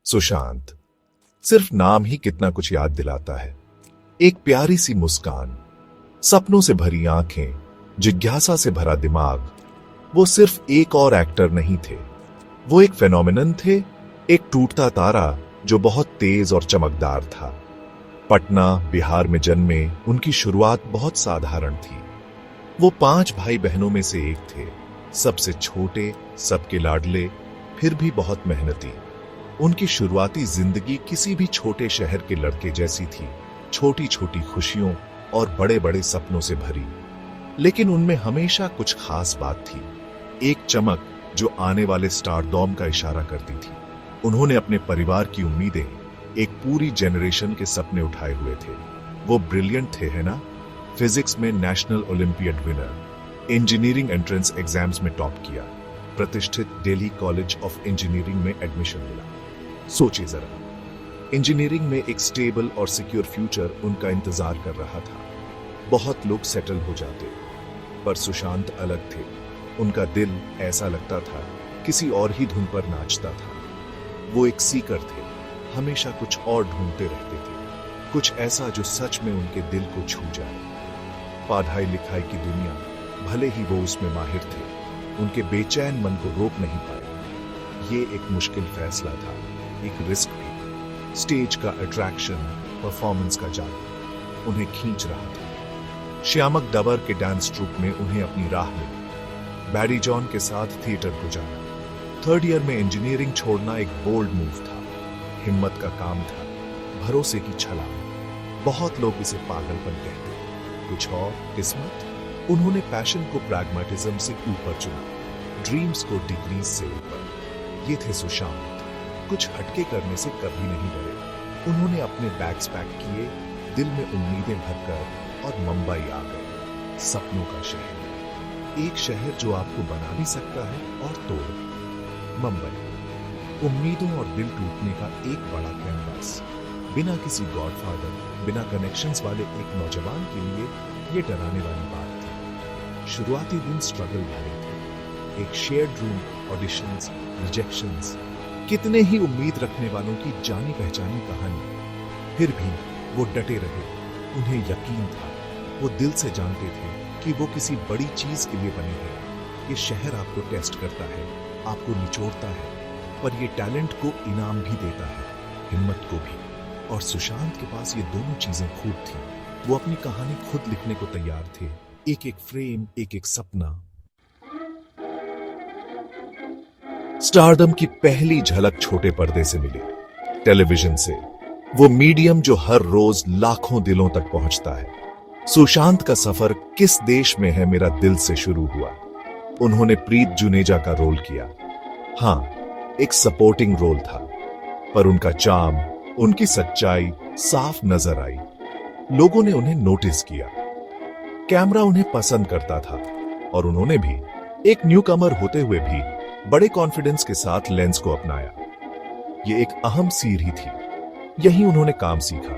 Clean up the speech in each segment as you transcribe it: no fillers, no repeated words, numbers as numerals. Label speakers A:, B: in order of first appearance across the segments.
A: सुशांत, सिर्फ नाम ही कितना कुछ याद दिलाता है। एक प्यारी सी मुस्कान, सपनों से भरी आंखें, जिज्ञासा से भरा दिमाग। वो सिर्फ एक और एक्टर नहीं थे, वो एक फेनोमेनन थे, एक टूटता तारा जो बहुत तेज और चमकदार था। पटना, बिहार में जन्मे उनकी शुरुआत बहुत साधारण थी। वो 5 भाई बहनों में से एक थे, सबसे छोटे, सबके लाडले, फिर भी बहुत मेहनती। उनकी शुरुआती जिंदगी किसी भी छोटे शहर के लड़के जैसी थी, छोटी छोटी खुशियों और बड़े बड़े सपनों से भरी। लेकिन उनमें हमेशा कुछ खास बात थी, एक चमक जो आने वाले स्टारडॉम का इशारा करती थी। उन्होंने अपने परिवार की उम्मीदें, एक पूरी जनरेशन के सपने उठाए हुए थे। वो ब्रिलियंट थे, है ना? फिजिक्स में national olympiad winner, engineering entrance exams में टॉप किया, प्रतिष्ठित दिल्ली कॉलेज ऑफ इंजीनियरिंग में एडमिशन मिला। सोचिए जरा, इंजीनियरिंग में एक स्टेबल और सिक्योर फ्यूचर उनका इंतजार कर रहा था। बहुत लोग सेटल हो जाते, पर सुशांत अलग थे। उनका दिल ऐसा लगता था किसी और ही धुन पर नाचता था। वो एक सीकर थे, हमेशा कुछ और ढूंढते रहते थे, कुछ ऐसा जो सच में उनके दिल को छू जाए। पढ़ाई लिखाई की दुनिया, भले ही वो उसमें माहिर थे, उनके बेचैन मन को रोक नहीं पाए। ये एक मुश्किल फैसला था, एक रिस्क भी। स्टेज का अट्रैक्शन, परफॉर्मेंस का जादू उन्हें खींच रहा था। श्यामक दबर के डांस ट्रूप में उन्हें अपनी राह मिली। बैरी जॉन के साथ थिएटर को जाना, 3rd ईयर में इंजीनियरिंग छोड़ना एक बोल्ड मूव था, हिम्मत का काम था, भरोसे की छलांग। बहुत लोग इसे पागलपन कहते, कुछ और किस्मत। उन्होंने पैशन को प्रैग्मेटिज्म से ऊपर चुना, ड्रीम्स को डिग्रीज से ऊपर। ये थे सुशांत, कुछ हटके करने से कभी नहीं डरे। उन्होंने अपने बैग्स पैक किए, दिल में उम्मीदें भरकर, और मुंबई आ गए। सपनों का शहर, एक शहर जो आपको बना भी सकता है और तोड़। मुंबई, उम्मीदों और दिल टूटने का एक बड़ा कैनवास। बिना किसी गॉडफादर, बिना कनेक्शंस वाले एक नौजवान के लिए ये डराने वाली बात थी। शुरुआती दिन स्ट्रगल भरे थे, एक शेयर्ड रूम, ऑडिशंस, रिजेक्शंस, कितने ही उम्मीद रखने वालों की जानी पहचानी कहानी। फिर भी वो डटे रहे। उन्हें यकीन था, वो दिल से जानते थे कि वो किसी बड़ी चीज के लिए बने हैं। ये शहर आपको टेस्ट करता है, आपको निचोड़ता है, पर ये टैलेंट को इनाम भी देता है, हिम्मत को भी। और सुशांत के पास ये दोनों चीजें खूब थी। वो अपनी कहानी खुद लिखने को तैयार थे, एक एक फ्रेम, एक एक सपना। स्टारडम की पहली झलक छोटे पर्दे से मिली, टेलीविजन से। वो मीडियम जो हर रोज लाखों दिलों तक पहुंचता है। सुशांत का सफर किस देश में है मेरा दिल से शुरू हुआ। उन्होंने प्रीत जुनेजा का रोल किया। हां, एक सपोर्टिंग रोल था, पर उनका चार्म, उनकी सच्चाई साफ नजर आई। लोगों ने उन्हें नोटिस किया, कैमरा उन्हें पसंद करता था, और उन्होंने भी, एक न्यूकमर होते हुए भी, बड़े कॉन्फिडेंस के साथ लेंस को अपनाया। ये एक अहम सीढ़ी थी। यही उन्होंने काम सीखा,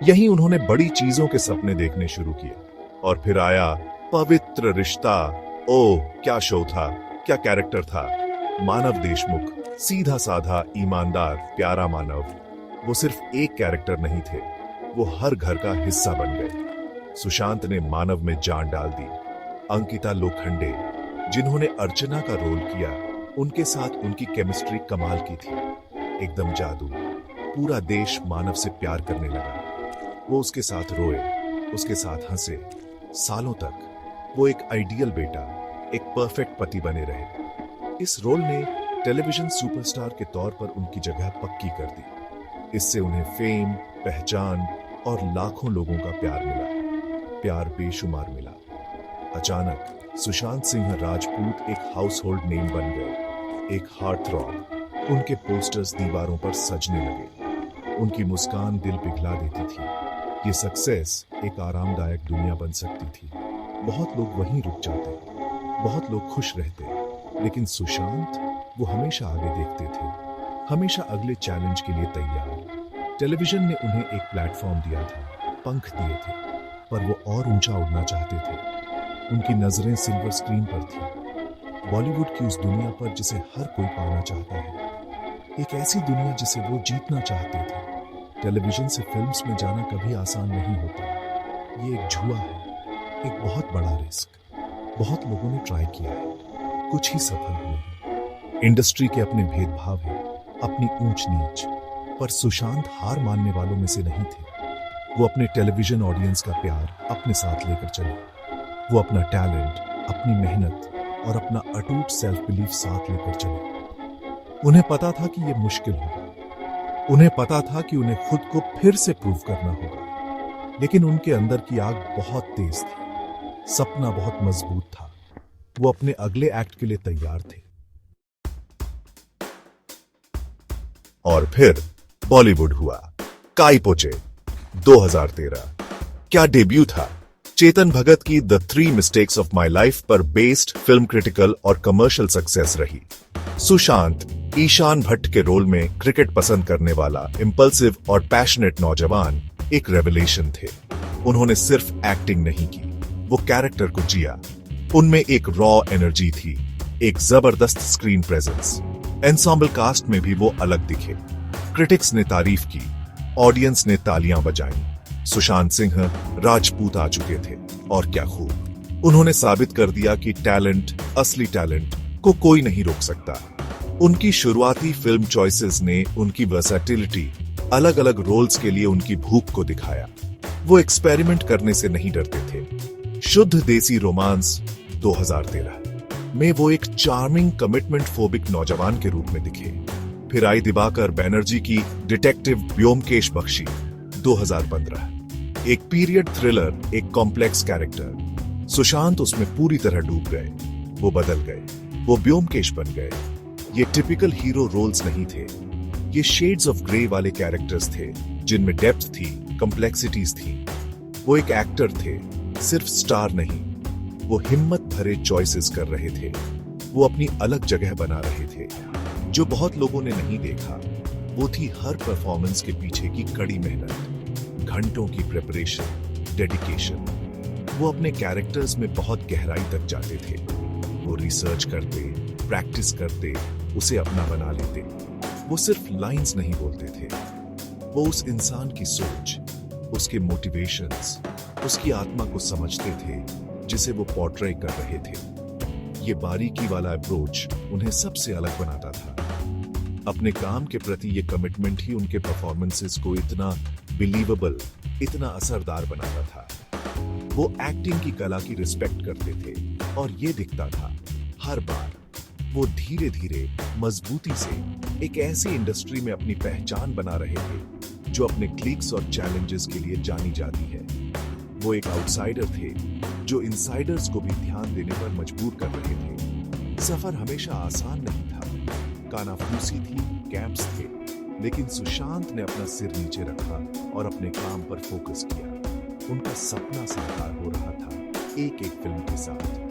A: यही उन्होंने बड़ी चीजों के सपने देखने शुरू किए। और फिर आया पवित्र रिश्ता। ओह, क्या शो था, क्या कैरेक्टर था। मानव देशमुख, सीधा साधा, ईमानदार, प्यारा मानव। वो सिर्फ एक कैरेक्टर नहीं थे, वो हर घर का हिस्सा बन गए। सुशांत ने मानव में जान डाल दी। अंकिता लोखंडे, जिन्होंने अर्चना का रोल किया, उनके साथ उनकी केमिस्ट्री कमाल की थी, एकदम जादू। पूरा देश मानव से प्यार करने लगा। वो उसके साथ रोए, उसके साथ हंसे। सालों तक वो एक आइडियल बेटा, एक परफेक्ट पति बने रहे। इस रोल ने टेलीविजन सुपरस्टार के तौर पर उनकी जगह पक्की कर दी। इससे उन्हें फेम, पहचान और लाखों लोगों का प्यार मिला, प्यार बेशुमार मिला। अचानक सुशांत सिंह राजपूत एक हाउसहोल्ड नेम बन गए, एक हार्ट थ्रॉब। उनके पोस्टर्स दीवारों पर सजने लगे, उनकी मुस्कान दिल पिघला देती थी। ये सक्सेस एक आरामदायक दुनिया बन सकती थी। बहुत लोग वहीं रुक जाते, बहुत लोग खुश रहते, लेकिन सुशांत, वो हमेशा आगे देखते थे, हमेशा अगले चैलेंज के लिए तैयार। टेलीविजन ने उन्हें एक प्लेटफॉर्म दिया था, पंख दिए थे, पर वो और ऊंचा उड़ना चाहते थे। उनकी नजरें सिल्वर स्क्रीन पर थी, बॉलीवुड की उस दुनिया पर जिसे हर कोई पाना चाहता है। एक ऐसी दुनिया जिसे वो जीतना चाहते थे। टेलीविजन से फिल्म्स में जाना कभी आसान नहीं होता। ये एक जुआ है, एक बहुत बड़ा रिस्क। बहुत लोगों ने ट्राई किया है, कुछ ही सफल हुए हैं। इंडस्ट्री के अपने भेदभाव हैं, अपनी ऊंच नीच, पर सुशांत हार मानने वालों में से नहीं थे। वो अपने टेलीविजन ऑडियंस का प्यार अपने साथ लेकर चले। वो अपना टैलेंट, अपनी मेहनत और अपना अटूट सेल्फ बिलीफ साथ लेकर चले। उन्हें पता था कि यह मुश्किल होगा। उन्हें पता था कि उन्हें खुद को फिर से प्रूव करना होगा। लेकिन उनके अंदर की आग बहुत तेज थी, सपना बहुत मजबूत था। वो अपने अगले एक्ट के लिए तैयार थे। और फिर बॉलीवुड हुआ। काई पोचे 2013 क्या डेब्यू था। चेतन भगत की the 3 mistakes of my life पर बेस्ड फिल्म क्रिटिकल और कमर्शियल सक्सेस रही। सुशांत ईशान भट्ट के रोल में क्रिकेट पसंद करने वाला इंपल्सिव और पैशनेट नौजवान एक रेवलेशन थे। उन्होंने सिर्फ एक्टिंग नहीं की, वो कैरेक्टर को जिया। उनमें एक रॉ एनर्जी थी, एक जबरदस्त स्क्रीन प्रेजेंस। एंसेंबल कास्ट में भी वो अलग दिखे। क्रिटिक्स ने तारीफ की, ऑडियंस ने तालियां बजाईं। सुशांत सिंह राजपूत आ चुके थे, और क्या खूब। उन्होंने साबित कर दिया कि टैलेंट, असली टैलेंट को कोई नहीं रोक सकता। उनकी शुरुआती फिल्म चॉइसेस ने उनकी वर्सेटिलिटी, अलग अलग रोल्स के लिए उनकी भूख को दिखाया। वो एक्सपेरिमेंट करने से नहीं डरते थे। शुद्ध देसी रोमांस 2013 में वो एक चार्मिंग कमिटमेंट फोबिक नौजवान के रूप में दिखे। फिर आई दिवाकर बैनर्जी की डिटेक्टिव ब्योमकेश बख्शी 2015, एक पीरियड थ्रिलर, एक कॉम्प्लेक्स कैरेक्टर। सुशांत उसमें पूरी तरह डूब गए। वो बदल गए, वो ब्योमकेश बन गए। ये टिपिकल हीरो रोल्स नहीं थे, ये शेड्स ऑफ ग्रे वाले कैरेक्टर्स थे जिनमें डेप्थ थी, कॉम्प्लेक्सिटीज थी। वो एक एक्टर थे, सिर्फ स्टार नहीं। वो हिम्मत भरे चॉइसेस कर रहे थे। वो अपनी अलग जगह बना रहे थे, जो बहुत लोगों ने नहीं देखा। वो थी हर परफॉर्मेंस के पीछे की कड़ी मेहनत, घंटों की प्रिपरेशन, डेडिकेशन। वो अपने कैरेक्टर्स में बहुत गहराई तक जाते थे। वो रिसर्च करते, प्रैक्टिस करते, उसे अपना बना लेते। वो सिर्फ लाइंस नहीं बोलते थे, वो उस इंसान की सोच, उसके मोटिवेशंस, उसकी आत्मा को समझते थे जिसे वो पोर्ट्रे कर रहे थे। ये बारीकी वाला अप्रोच उन्हें सबसे अलग बनाता था। अपने काम के प्रति ये कमिटमेंट ही उनके परफॉर्मेंसेस को इतना बिलीवेबल, इतना असरदार बनाता था। वो एक्टिंग की कला की रिस्पेक्ट करते थे, और ये दिखता था हर बार। वो धीरे धीरे मजबूती से एक ऐसी इंडस्ट्री में अपनी पहचान बना रहे थे जो अपने क्लिक्स और चैलेंजेस के लिए जानी जाती है। वो एक आउटसाइडर थे जो इनसाइडर्स को भी ध्यान देने पर मजबूर कर रहे थे। सफर हमेशा आसान नहीं था, कानाफूसी थी, कैंप्स थे, लेकिन सुशांत ने अपना सिर नीचे रखा और अपने काम पर फोकस किया। उनका सपना साकार हो रहा था एक एक फिल्म के साथ।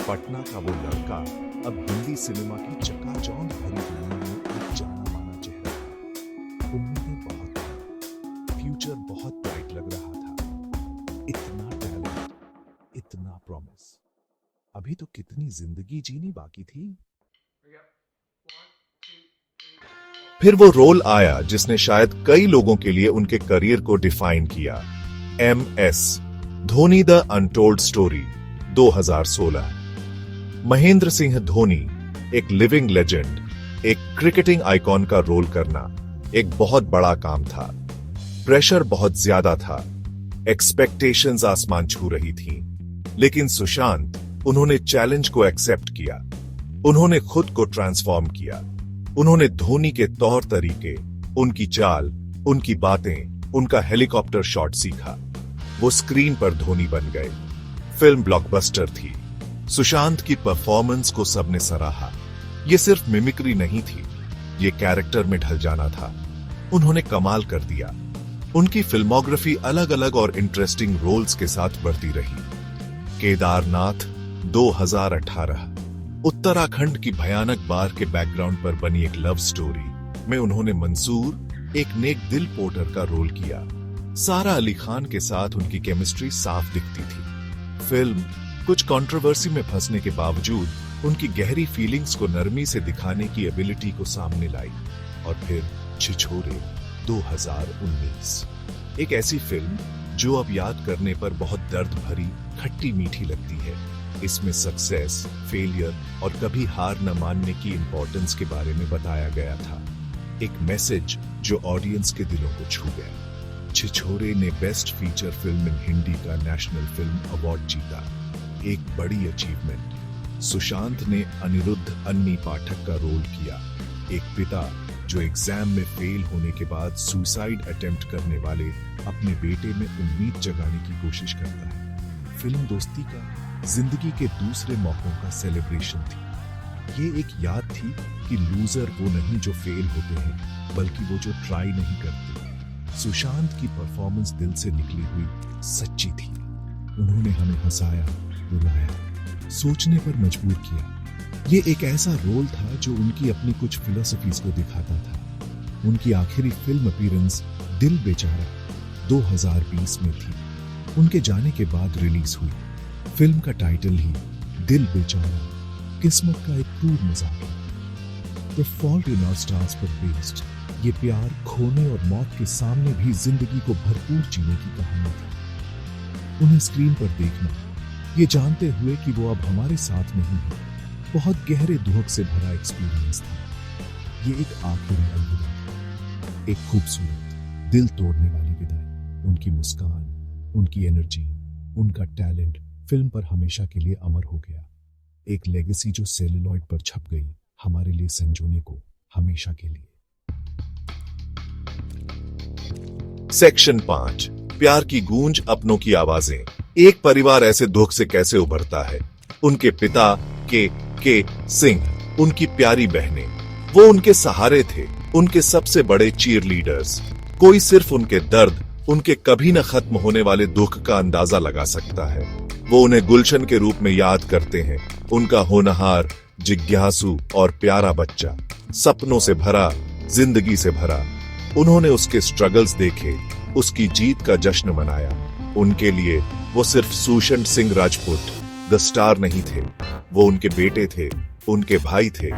A: पटना का वो लड़का अब हिंदी सिनेमा की चकाचौंध भरी दुनिया में एक जाना माना चेहरा था। उम्मीदें बहुत थी, फ्यूचर बहुत ब्राइट लग रहा था। इतना टैलेंट, इतना प्रॉमिस। अभी तो कितनी जिंदगी जीनी बाकी थी। फिर वो रोल आया जिसने शायद कई लोगों के लिए उनके करियर को डिफाइन किया। MS Dhoni the untold story 2016। Mahendra Singh Dhoni, एक लिविंग लेजेंड, एक क्रिकेटिंग आइकॉन का रोल करना एक बहुत बड़ा काम था। प्रेशर बहुत ज्यादा था, एक्सपेक्टेशंस आसमान छू रही थीं। लेकिन सुशांत, उन्होंने चैलेंज को एक्सेप्ट किया। उन्होंने खुद को ट्रांसफॉर्म किया। उन्होंने धोनी के तौर तरीके, उनकी चाल, उनकी बातें, उनका हेलीकॉप्टर शॉट सीखा। वो स्क्रीन पर धोनी बन गए। फिल्म ब्लॉकबस्टर थी। सुशांत की परफॉर्मेंस को सबने सराहा। ये सिर्फ मिमिक्री नहीं थी, ये कैरेक्टर में ढल जाना था। उन्होंने कमाल कर दिया। उनकी फिल्मोग्राफी अलग अलग और इंटरेस्टिंग रोल्स के साथ बढ़ती रही। केदारनाथ 2018, उत्तराखंड की भयानक बाढ़ के बैकग्राउंड पर बनी एक लव स्टोरी में उन्होंने मंसूर, एक नेक दिल पोर्टर का रोल किया। सारा अली खान के साथ उनकी केमिस्ट्री साफ दिखती थी। फिल्म कुछ कंट्रोवर्सी में फंसने के बावजूद उनकी गहरी फीलिंग्स को नरमी से दिखाने की एबिलिटी को सामने लाई। और फिर छिछोरे 2019। एक ऐसी फिल्म जो अब याद करने पर बहुत दर्द भरी, खट्टी मीठी लगती है। इसमें सक्सेस, फेलियर और कभी हार न मानने की इंपॉर्टेंस के बारे में बताया गया था। एक मैसेज जो ऑडियंस के दिलों को छू गया। छिछोरे ने best feature film in Hindi का नेशनल फिल्म अवार्ड जीता, एक बड़ी अचीवमेंट। सुशांत ने अनिरुद्ध अन्नी पाठक का रोल किया, एक पिता जो एग्जाम में फेल होने के बाद सुसाइड अटेम्प्ट करने वाले अपने बेटे में उम्मीद जगाने की कोशिश करता है। फिल्म दोस्ती का जिंदगी के दूसरे मौकों का सेलिब्रेशन थी। ये एक याद थी कि लूजर वो नहीं जो फेल होते हैं, बल्कि वो जो ट्राई नहीं करते। सुशांत की परफॉर्मेंस दिल से निकली हुई सच्ची थी। उन्होंने हमें हंसाया, रुलाया, सोचने पर मजबूर किया। ये एक ऐसा रोल था जो उनकी अपनी कुछ फिलॉसफीज को दिखाता था। उनकी आखिरी फिल्म अपीयरेंस दिल बेचारा 2020 में थी। उनके जाने के बाद रिलीज हुई। फिल्म का टाइटल ही दिल बेचारा किस्मत का एक क्रूर मजाक है। The fault in our stars पर बेस्ड ये प्यार, खोने और मौत के सामने भी जिंदगी को भरपूर जीने की कहानी थी। उन्हें स्क्रीन पर देखना, ये जानते हुए कि वो अब हमारे साथ नहीं है, बहुत गहरे दुख से भरा एक्सपीरियंस था। ये एक आखिरी अलविदा था, एक खूबसूरत, दिल तोड़ने वाली विदाई। उनकी मुस्कान, उनकी एनर्जी, उनका टैलेंट फिल्म पर हमेशा के लिए अमर हो गया। एक लेगेसी जो सेलुलॉइड पर छप गई, हमारे लिए संजोने को हमेशा के लिए। सेक्शन 5, प्यार की गूंज, अपनों की आवाजें। एक परिवार ऐसे दुख से कैसे उभरता है। उनके पिता के सिंह, उनकी प्यारी बहनें, वो उनके सहारे थे, उनके सबसे बड़े चीयर लीडर्स। कोई सिर्फ उनके दर्द, उनके कभी न खत्म होने वाले दुख का अंदाजा लगा सकता है। वो उन्हें गुलशन के रूप में याद करते हैं, उनका होनहार, जिज्ञासु और प्यारा बच्चा, सपनों से भरा, जिंदगी से भरा। उन्होंने उसके स्ट्रगल्स देखे, उसकी जीत का जश्न मनाया। उनके लिए वो सिर्फ सुशांत सिंह राजपूत द स्टार नहीं थे, वो उनके बेटे थे, उनके भाई थे,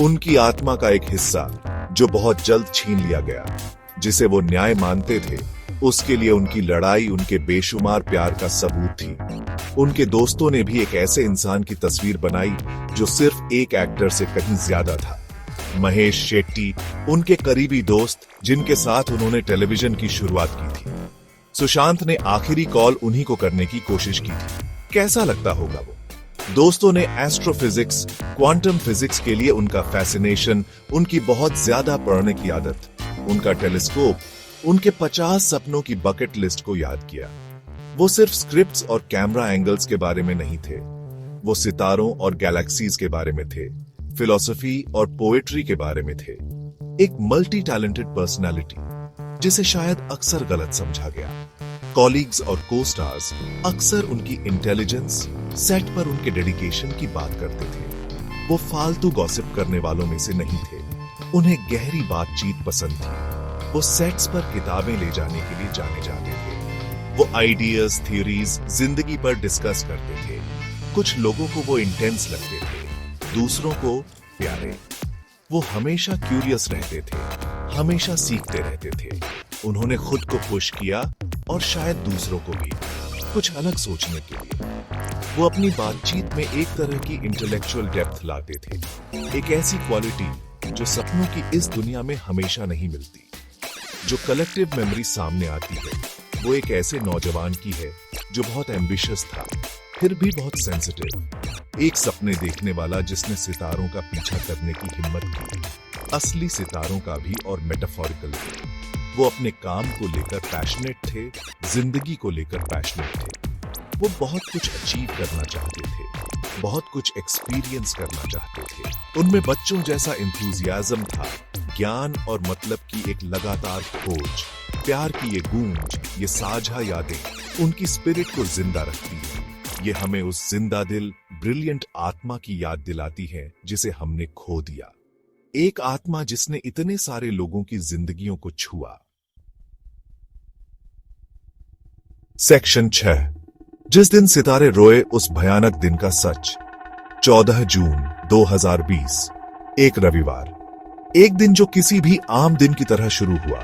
A: उनकी आत्मा का एक हिस्सा जो बहुत जल्द छीन लिया गया। जिसे वो न्याय मानते थे, उसके लिए उनकी लड़ाई उनके बेशुमार प्यार का सबूत थी। उनके दोस्तों ने भी एक ऐसे इंसान की तस्वीर बनाई जो सिर्फ एक एक्टर से कहीं ज्यादा था। महेश शेट्टी, उनके करीबी दोस्त जिनके साथ उन्होंने टेलीविजन की शुरुआत की थी। सुशांत ने आखिरी कॉल उन्हीं को करने की कोशिश की थी। कैसा लगता होगा वो? दोस्तों ने एस्ट्रोफिजिक्स, क्वांटम फिजिक्स के लिए उनका फैसिनेशन, उनकी बहुत ज्यादा पढ़ने की आदत, उनका टेलीस्कोप, उनके 50 सपनों की बकेट लिस्ट को याद किया। वो सिर्फ स्क्रिप्ट्स और कैमरा एंगल्स के बारे में नहीं थे, वो सितारों और गैलेक्सीज के बारे में थे, फिलॉसफी और पोएट्री के बारे में थे। एक मल्टी टैलेंटेड पर्सनालिटी जिसे शायद अक्सर गलत समझा गया। कॉलीग्स और को स्टार्स अक्सर उनकी इंटेलिजेंस, सेट पर उनके डेडिकेशन की बात करते थे। वो फालतू गॉसिप करने वालों में से नहीं थे, उन्हें गहरी बातचीत पसंद थी। वो सेट्स पर किताबें ले जाने के लिए जाने जाते थे। वो आइडियाज, थ्योरीज जिंदगी पर डिस्कस करते थे। कुछ लोगों को वो इंटेंस लगते थे, दूसरों को प्यारे। वो हमेशा क्यूरियस रहते थे, हमेशा सीखते रहते थे। उन्होंने खुद को पुश किया और शायद दूसरों को भी, कुछ अलग सोचने के लिए। वो अपनी बातचीत में एक तरह की इंटेलेक्चुअल डेप्थ लाते थे, एक ऐसी क्वालिटी जो सपनों की इस दुनिया में हमेशा नहीं मिलती। जो कलेक्टिव मेमोरी सामने आती है, वो एक ऐसे नौजवान की है जो बहुत एम्बिशियस था, फिर भी बहुत सेंसिटिव। एक सपने देखने वाला जिसने सितारों का पीछा करने की हिम्मत की, असली सितारों का भी और मेटाफोरिकल भी। वो अपने काम को लेकर पैशनेट थे, जिंदगी को लेकर पैशनेट थे। वो बहुत कुछ अचीव करना चाहते थे, बहुत कुछ एक्सपीरियंस करना चाहते थे। उनमें बच्चों जैसा इंथुजियाज्म था, ज्ञान और मतलब की एक लगातार खोज, प्यार की ये गूंज, ये साझा यादें उनकी स्पिरिट को जिंदा रखती है। ये हमें उस जिंदा दिल, ब्रिलियंट आत्मा की याद दिलाती है जिसे हमने खो दिया। एक आत्मा जिसने इतने सारे लोगों की जिंदगियों को छुआ। सेक्शन 6, जिस दिन सितारे रोए, उस भयानक दिन का सच। 14 जून 2020, एक रविवार। एक दिन जो किसी भी आम दिन की तरह शुरू हुआ,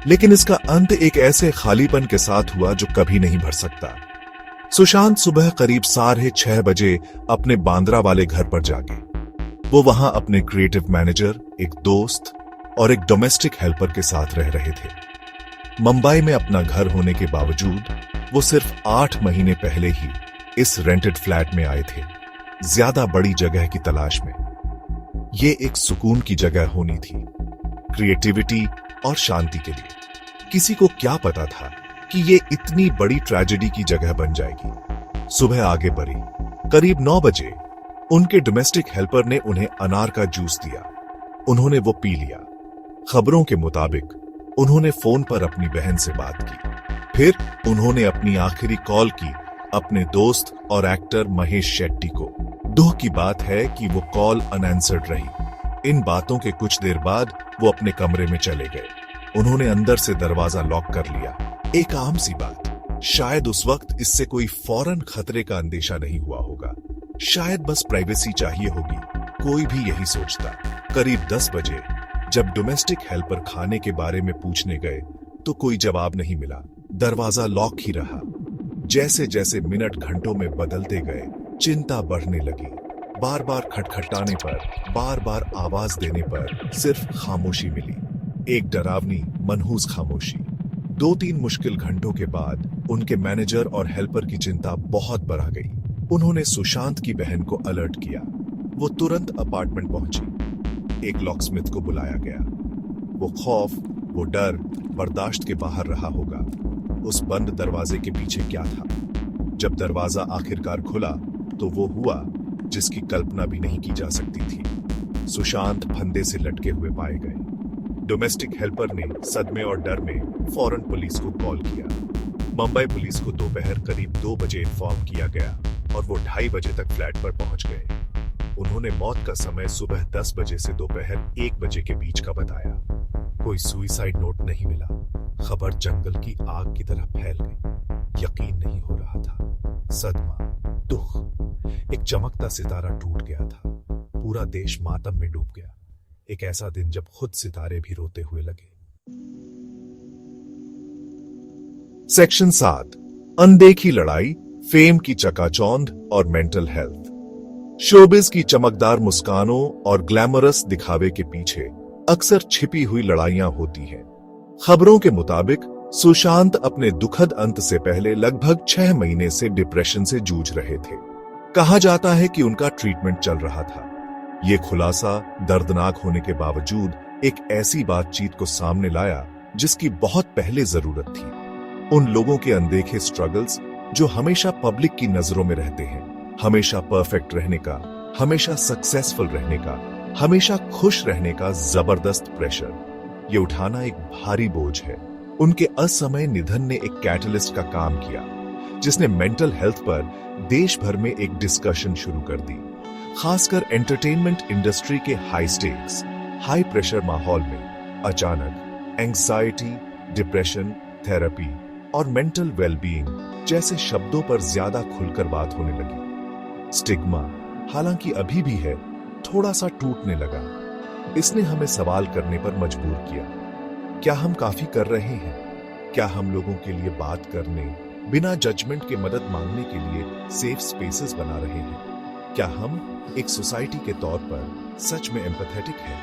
A: लेकिन इसका अंत एक ऐसे खालीपन के साथ हुआ जो कभी नहीं भर सकता। सुशांत सुबह करीब 6:30 बजे अपने बांद्रा वाले घर पर जागे। वो वहां अपने क्रिएटिव मैनेजर, एक दोस्त और एक डोमेस्टिक हेल्पर के साथ रह रहे थे। मुंबई में अपना घर होने के बावजूद वो सिर्फ 8 महीने पहले ही इस रेंटेड फ्लैट में आए थे, ज्यादा बड़ी जगह की तलाश में। ये एक सुकून की जगह होनी थी, क्रिएटिविटी और शांति के लिए। किसी को क्या पता था कि ये इतनी बड़ी ट्रेजेडी की जगह बन जाएगी। सुबह आगे बढ़ी। करीब 9 बजे उनके डोमेस्टिक हेल्पर ने उन्हें अनार का जूस दिया। उन्होंने वो पी लिया। खबरों के मुताबिक उन्होंने फोन पर अपनी बहन से बात की। फिर उन्होंने अपनी आखिरी कॉल की अपने दोस्त और एक्टर महेश शेट्टी को। दुख की बात है कि वो कॉल अनआंसर्ड रही। इन बातों के कुछ देर बाद वो अपने कमरे में चले गए। उन्होंने अंदर से दरवाजा लॉक कर लिया। एक आम सी बात, शायद उस वक्त इससे कोई फौरन खतरे का अंदेशा नहीं हुआ होगा, शायद बस प्राइवेसी चाहिए होगी, कोई भी यही सोचता। करीब 10 बजे जब डोमेस्टिक हेल्पर खाने के बारे में पूछने गए तो कोई जवाब नहीं मिला। दरवाजा लॉक ही रहा। जैसे जैसे मिनट घंटों में बदलते गए, चिंता बढ़ने लगी। बार बार खटखटाने पर, बार बार आवाज देने पर सिर्फ खामोशी मिली, एक डरावनी मनहूस खामोशी। 2-3 मुश्किल घंटों के बाद उनके मैनेजर और हेल्पर की चिंता बहुत बढ़ गई। उन्होंने सुशांत की बहन को अलर्ट किया। वो तुरंत अपार्टमेंट पहुंची। एक लॉकस्मिथ को बुलाया गया। वो खौफ, वो डर बर्दाश्त के बाहर रहा होगा। उस बंद दरवाजे के पीछे क्या था? जब दरवाजा आखिरकार खुला तो वो हुआ जिसकी कल्पना भी नहीं की जा सकती थी। सुशांत फंदे से लटके हुए पाए गए। डोमेस्टिक हेल्पर ने सदमे और डर में फौरन पुलिस को कॉल किया। मुंबई पुलिस को दोपहर करीब 2 बजे इन्फॉर्म किया गया और वो 2:30 बजे तक फ्लैट पर पहुंच गए। उन्होंने मौत का समय सुबह 10 बजे से दोपहर 1 बजे के बीच का बताया। कोई सुइसाइड नोट नहीं मिला। खबर जंगल की आग की तरह फैल गई। यकीन नहीं हो रहा था। सदमा, दुख, एक चमकता सितारा टूट गया था। पूरा देश मातम में डूब गया। एक ऐसा दिन जब खुद सितारे भी रोते हुए लगे। सेक्शन 7, अनदेखी लड़ाई, फेम की चकाचौंध और मेंटल हेल्थ। शोबिज की चमकदार मुस्कानों और ग्लैमरस दिखावे के पीछे अक्सर छिपी हुई लड़ाइयां होती हैं। खबरों के मुताबिक सुशांत अपने दुखद अंत से पहले लगभग 6 महीने से डिप्रेशन से जूझ रहे थे। कहा जाता है कि उनका ट्रीटमेंट चल रहा था। ये खुलासा दर्दनाक होने के बावजूद एक ऐसी बातचीत को सामने लाया जिसकी बहुत पहले जरूरत थी। उन लोगों के अनदेखे स्ट्रगल्स जो हमेशा पब्लिक की नजरों में रहते हैं, हमेशा परफेक्ट रहने का, हमेशा सक्सेसफुल रहने का, हमेशा खुश रहने का जबरदस्त प्रेशर। ये उठाना एक भारी बोझ है। उनके असमय निधन ने एक कैटलिस्ट का काम किया जिसने मेंटल हेल्थ पर देश भर में एक डिस्कशन शुरू कर दी। खासकर एंटरटेनमेंट इंडस्ट्री के हाई स्टेक्स, हाई प्रेशर माहौल में अचानक एंग्जाइटी, डिप्रेशन, थेरेपी और मेंटल वेलबीइंग जैसे शब्दों पर ज्यादा खुलकर बात होने लगी। स्टिग्मा हालांकि अभी भी है, थोड़ा सा टूटने लगा। इसने हमें सवाल करने पर मजबूर किया। क्या हम काफी कर रहे हैं? क्या हम लोगों के लिए बात करने, बिना जजमेंट के मदद मांगने के लिए सेफ स्पेसेस बना रहे हैं? क्या हम एक सोसाइटी के तौर पर सच में एम्पैथेटिक हैं?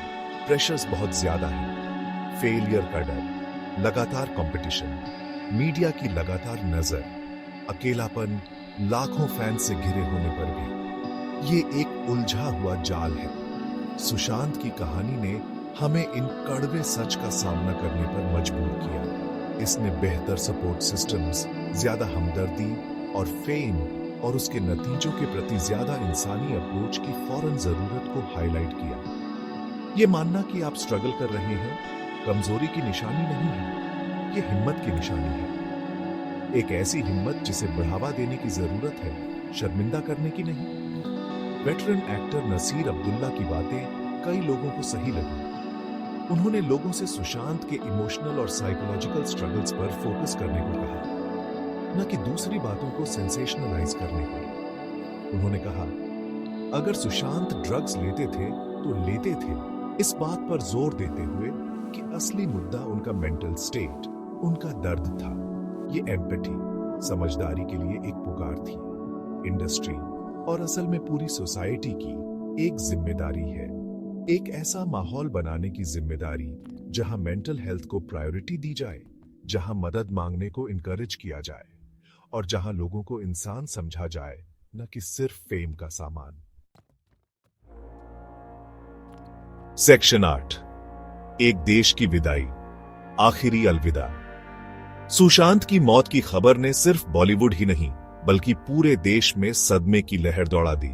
A: प्रेशर्स बहुत ज्यादा है। फेलियर का डर, लगातार कंपटीशन, मीडिया की लगातार नजर, अकेलापन, लाखों फैन से घिरे होने पर भी ये एक उलझा हुआ जाल है। सुशांत की कहानी ने हमें इन कड़वे सच का सामना करने पर मजबूर किया। इसने बेहतर सपोर्ट सिस्टम्स, ज्यादा हमदर्दी और फेम और उसके नतीजों के प्रति ज्यादा इंसानी अप्रोच की फौरन जरूरत को हाईलाइट किया। ये मानना कि आप स्ट्रगल कर रहे हैं कमजोरी की निशानी नहीं है, ये हिम्मत की निशानी है। एक ऐसी हिम्मत जिसे बढ़ावा देने की जरूरत है, शर्मिंदा करने की नहीं। वेटरन एक्टर नसीर अब्दुल्ला की बातें कई लोगों को सही लगी। उन्होंने लोगों से सुशांत के इमोशनल और साइकोलॉजिकल स्ट्रगल्स पर फोकस करने को कहा, न कि दूसरी बातों को सेंसेशनलाइज करने को। उन्होंने कहा, अगर सुशांत ड्रग्स लेते थे तो लेते थे, इस बात पर जोर देते हुए कि असली मुद्दा उनका मेंटल स्टेट, उनका दर्द था। ये एम्पैथी, समझदारी के लिए एक पुकार थी। इंडस्ट्री और असल में पूरी सोसाइटी की एक जिम्मेदारी है, एक ऐसा माहौल बनाने की जिम्मेदारी जहां मेंटल हेल्थ को प्रायोरिटी दी जाए, जहां मदद मांगने को इनकरेज किया जाए और जहां लोगों को इंसान समझा जाए, न कि सिर्फ फेम का सामान। सेक्शन 8, एक देश की विदाई, आखिरी अलविदा। सुशांत की मौत की खबर ने सिर्फ बॉलीवुड ही नहीं बल्कि पूरे देश में सदमे की लहर दौड़ा दी।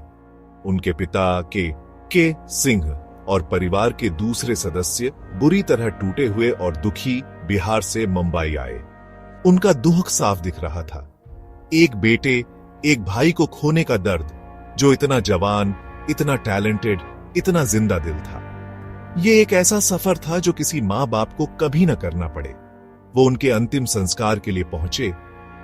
A: उनके पिता के सिंह और परिवार के दूसरे सदस्य बुरी तरह टूटे हुए और दुखी बिहार से मुंबई आए। उनका दुख साफ दिख रहा था। एक बेटे, एक भाई को खोने का दर्द, जो इतना जवान, इतना टैलेंटेड, इतना जिंदा दिल था। ये एक ऐसा सफर था जो किसी माँ बाप को कभी न करना पड़े। वो उनके अंतिम संस्कार के लिए पहुंचे,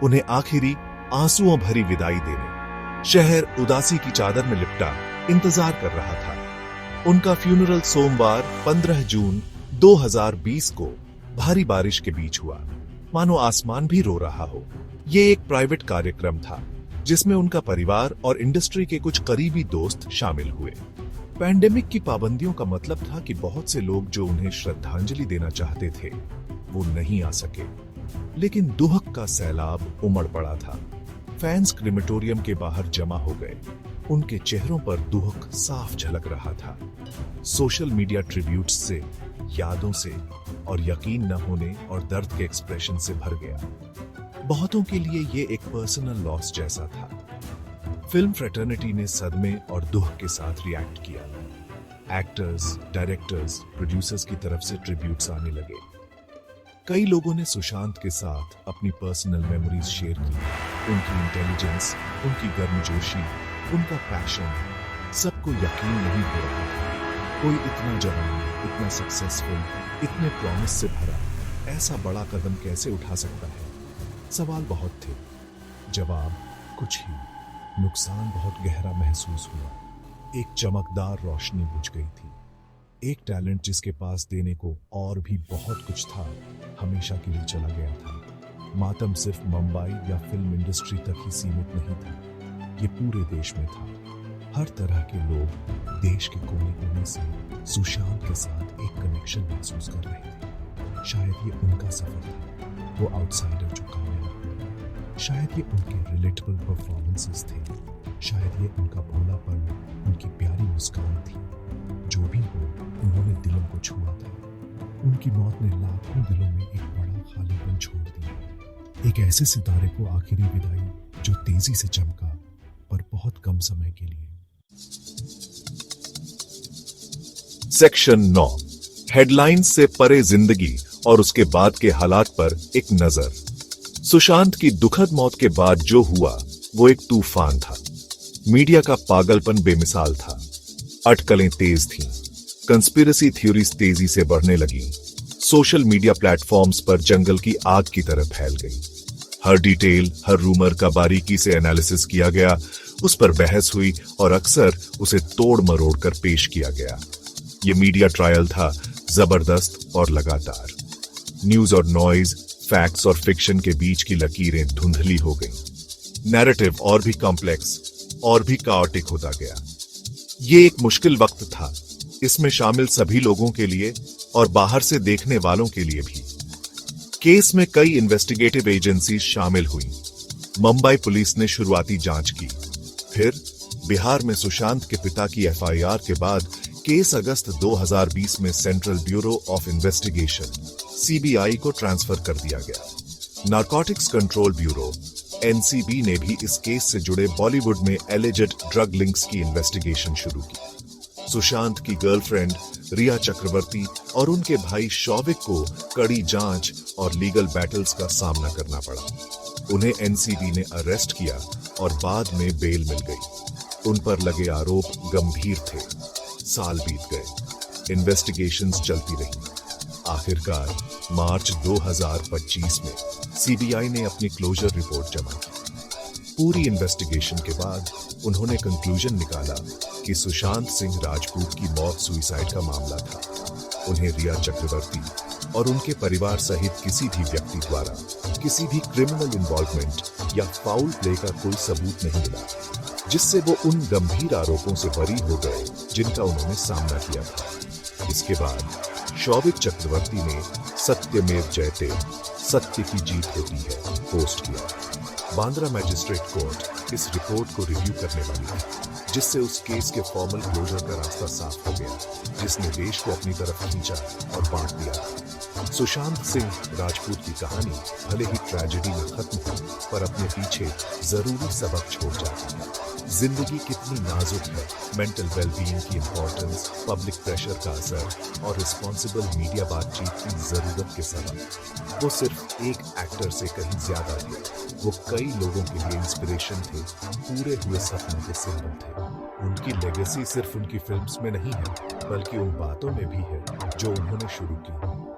A: उन्हें आखिरी आंसुओं भरी विदाई देने। शहर उदासी की चादर में लिपटा इंतजार कर रहा था। उनका फ्यूनरल सोमवार 15 जून 2020 को भारी बारिश के बीच हुआ, मानो आसमान भी रो रहा हो। ये एक प्राइवेट कार्यक्रम था जिसमें उनका परिवार और इंडस्ट्री के कुछ करीबी दोस्त शामिल हुए। पैंडेमिक की पाबंदियों का मतलब था कि बहुत से लोग जो उन्हें श्रद्धांजलि देना चाहते थे वो नहीं आ सके, लेकिन दुख का सैलाब उमड़ पड़ा था। फैंस क्रिमेटोरियम के बाहर जमा हो गए। उनके चेहरों पर दुख साफ झलक रहा था। सोशल मीडिया ट्रिब्यूट्स से, यादों से और यकीन न होने और दर्द के एक्सप्रेशन से भर गया। बहुतों के लिए ये एक पर्सनल लॉस जैसा था। फिल्म फ्रेटर्निटी ने सदमे और दुख के साथ रिएक्ट किया। एक्टर्स, डायरेक्टर्स, प्रोड्यूसर्स की तरफ से ट्रिब्यूट्स आने लगे। कई लोगों ने सुशांत के साथ अपनी पर्सनल मेमोरीज शेयर की। उनकी इंटेलिजेंस, उनकी गर्मजोशी, उनका पैशन, सबको यकीन नहीं हो रहा था। कोई इतना जवान, इतना सक्सेसफुल, इतने प्रॉमिस से भरा ऐसा बड़ा कदम कैसे उठा सकता है? सवाल बहुत थे, जवाब कुछ ही। नुकसान बहुत गहरा महसूस हुआ। एक चमकदार रोशनी बुझ गई थी। एक टैलेंट जिसके पास देने को और भी बहुत कुछ था, हमेशा के लिए चला गया था। मातम सिर्फ मुंबई या फिल्म इंडस्ट्री तक ही सीमित नहीं था, ये पूरे देश में था। हर तरह के लोग देश के कोने कोने से सुशांत के साथ एक कनेक्शन महसूस कर रहे थे। शायद ये उनका सफर था, वो आउटसाइडर जो कामयाब हुआ। शायद ये उनके रिलेटेबल परफॉर्मेंसेस थे। शायद ये उनका भोलापन, उनकी प्यारी मुस्कान थी। जो भी हो, उन्होंने दिलों को छुआ था। उनकी मौत ने लाखों दिलों में एक बड़ा खालीपन छोड़ दिया। एक ऐसे सितारे को आखिरी विदाई जो तेजी से चमका, पर बहुत कम समय के लिए। सेक्शन 9, हेडलाइंस से परे जिंदगी और उसके बाद के हालात पर एक नजर। सुशांत की दुखद मौत के बाद जो हुआ वो एक तूफान था। मीडिया का पागलपन बेमिसाल था। अटकलें तेज थीं। कंस्पिरेसी थ्योरीज तेजी से बढ़ने लगी। सोशल मीडिया प्लेटफॉर्म्स पर जंगल की आग की तरह फैल गई। हर डिटेल, हर रूमर का बारीकी से एनालिसिस किया गया, उस पर बहस हुई और अक्सर उसे तोड़ मरोड़ कर पेश किया गया। ये मीडिया ट्रायल था, जबरदस्त और लगातार। न्यूज और नॉइज, फैक्ट्स और फिक्शन के बीच की लकीरें धुंधली हो गईं। नैरेटिव और भी कॉम्प्लेक्स और भी काओटिक होता गया। ये एक मुश्किल वक्त था, इसमें शामिल सभी लोगों के लिए और बाहर से देखने वालों के लिए भी। केस में कई इन्वेस्टिगेटिव एजेंसीज शामिल हुई। मुंबई पुलिस ने शुरुआती जांच की। फिर बिहार में सुशांत के पिता की एफआईआर के बाद केस अगस्त 2020 में central bureau of investigation CBI को ट्रांसफर कर दिया गया। नारकोटिक्स कंट्रोल ब्यूरो एनसीबी ने भी इस केस से जुड़े बॉलीवुड में एलिजेड ड्रग लिंक्स की इन्वेस्टिगेशन शुरू की। सुशांत की गर्लफ्रेंड रिया चक्रवर्ती और उनके भाई शौविक को कड़ी जांच और लीगल बैटल्स का सामना करना पड़ा। उन्हें एनसीबी ने अरेस्ट किया और बाद में बेल मिल गई। उन पर लगे आरोप गंभीर थे। साल बीत गए, इन्वेस्टिगेशंस चलती रही। आखिरकार मार्च 2025 में सीबीआई ने अपनी क्लोजर रिपोर्ट जमा की। पूरी इन्वेस्टिगेशन के बाद उन्होंने कंक्लूजन निकाला कि सुशांत सिंह राजपूत की मौत सुइसाइड का मामला था। उन्हें रिया चक्रवर्ती और उनके परिवार सहित किसी भी व्यक्ति द्वारा किसी भी क्रिमिनल इन्वॉल्वमेंट या फाउल प्ले का कोई सबूत नहीं मिला, जिससे वो उन गंभीर आरोपों से बरी हो गए जिनका उन्होंने सामना किया था। इसके बाद शौविक चक्रवर्ती ने सत्यमेव जयते, सत्य की जीत होती है, पोस्ट किया। बांद्रा मैजिस्ट्रेट कोर्ट इस रिपोर्ट को रिव्यू करने वाली है, जिससे उस केस के फॉर्मल क्लोजर का रास्ता साफ हो गया, जिसने देश को अपनी तरफ खींचा और बांट दिया। सुशांत सिंह राजपूत की कहानी भले ही ट्रेजेडी में खत्म हुई, पर अपने पीछे जरूरी सबक छोड़ जाती है। जिंदगी कितनी नाजुक है, मेंटल वेलबीइंग की इंपॉर्टेंस, पब्लिक प्रेशर का असर और रिस्पॉन्सिबल मीडिया बातचीत की जरूरत के सबब वो सिर्फ एक एक्टर से कहीं ज्यादा थे। वो कई लोगों के लिए इंस्पिरेशन थे, पूरे हुए सपनों के सिंबल थे। उनकी लेगेसी सिर्फ उनकी फिल्म्स में नहीं है, बल्कि उन बातों में भी है जो उन्होंने शुरू की,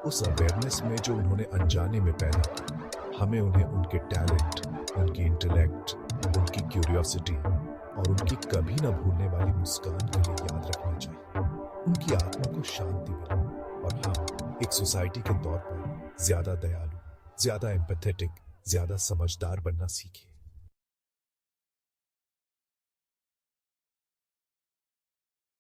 A: उस अवेयरनेस में जो उन्होंने अनजाने में पैदा की। हमें उन्हें उनके टैलेंट, उनकी इंटेलेक्ट, उनकी क्यूरियोसिटी और उनकी कभी न भूलने वाली मुस्कान के लिए याद रखना चाहिए। उनकी आत्मा को शांति मिले और हम एक सोसाइटी के तौर पर ज्यादा दयालु, ज्यादा एम्पैथेटिक, ज्यादा समझदार बनना सीखें।